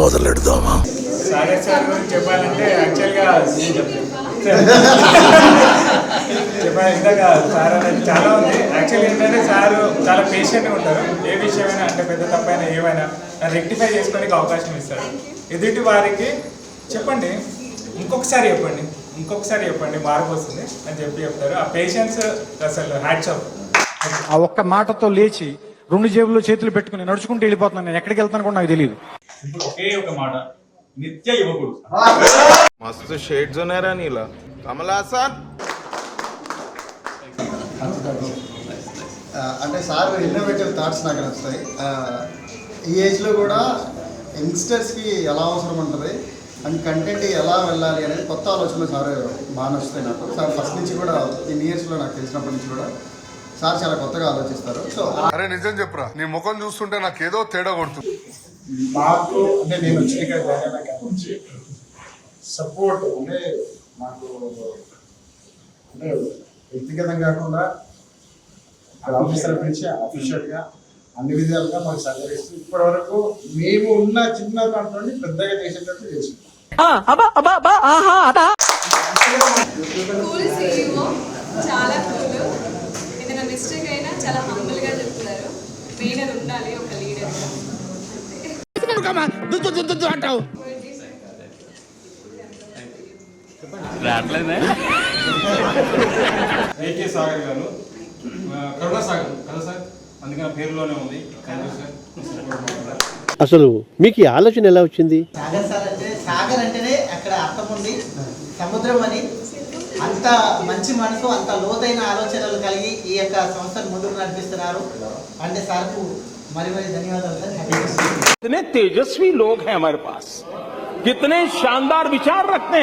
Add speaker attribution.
Speaker 1: మొదలెడదామా?
Speaker 2: Sagar sir గురించి చెప్పాలంటే యాక్చువల్గా చెప్పాలి ఇందాక సార్ అనేది చాలా ఉంది. యాక్చువల్గా ఏంటంటే సార్ చాలా పేషెంట్గా ఉంటారు. ఏ విషయమైనా అంటే పెద్ద తప్పైనా ఏమైనా రెక్టిఫై చేసుకోనికి అవకాశం ఇస్తారు. ఎదుటి వారికి చెప్పండి, ఇంకొకసారి చెప్పండి మార్పు వస్తుంది అని చెప్తారు. ఆ పేషెన్స్ అసలు హ్యాట్స్ ఆఫ్.
Speaker 3: ఆ ఒక్క మాటతో లేచి 2 జేబుల్లో చేతులు పెట్టుకుని నడుచుకుంటూ వెళ్ళిపోతున్నాను. నేను ఎక్కడికి వెళ్తాను కూడా నాకు తెలియదు.
Speaker 4: ఇప్పుడు ఒకే ఒక మాట, నిత్య యువకుడు.
Speaker 5: మస్తు షేడ్స్ ఉన్నారా నీలా కమల్ హాసన్.
Speaker 6: అంటే సార్ ఇన్నోవేటివ్ థాట్స్ నాకు నచ్చుతాయి. ఈ ఏజ్లో కూడా యంగ్స్టర్స్కి ఎలా అవసరం ఉంటుంది అండ్ కంటెంట్ ఎలా వెళ్ళాలి అనేది కొత్త ఆలోచనలు సార్ బాగా నచ్చుతాయి నాకు. సార్ ఫస్ట్ నుంచి కూడా ఇన్ ఇయర్స్లో నాకు తెలిసినప్పటి నుంచి కూడా సార్ చాలా కొత్తగా ఆలోచిస్తారు. సో
Speaker 7: అరే నిజం చెప్పురా, నీ ముఖం చూస్తుంటే నాకు ఏదో తేడా కొడుతుంది.
Speaker 8: మాకు అంటే నేను వచ్చిన సపోర్ట్ అంటే మాకు అంటే వ్యక్తిగతంగా కాకుండా ఆఫీసర్ నుంచి అఫీషియల్గా అన్ని విధాలుగా మాకు సహకరిస్తూ ఇప్పటి వరకు మేము ఉన్న చిన్న దాంట్లో పెద్దగా చేసేటట్టు చేసాం.
Speaker 9: చాలా కూల్, ఏదైనా మిస్టేక్ అయినా చాలా హంబుల్ గా చెప్తున్నారు. మెయిన్ అది ఉండాలి ఒక లీడర్.
Speaker 4: ఏకే సాగర్ గారు, కరుణ సాగర్ కదా సార్, అందుకని పేరులోనే ఉంది.
Speaker 10: అసలు మీకు ఈ ఆలోచన ఎలా వచ్చింది?
Speaker 11: సాగర్ సార్ అంటే సాగర్ అంటేనే అక్కడ అర్థం ఉంది, సముద్రం అని. అంత మంచి మనసు, అంత లోతైన ఆలోచనలు కలిగి ఈ యొక్క సంస్థను ముందుకు నడిపిస్తున్నారు. అంటే సార్కు మరి ధన్యవాదాలు సార్.
Speaker 10: कितने तेजस्वी लोग हैं हमारे पास, कितने शानदार विचार रखते हैं.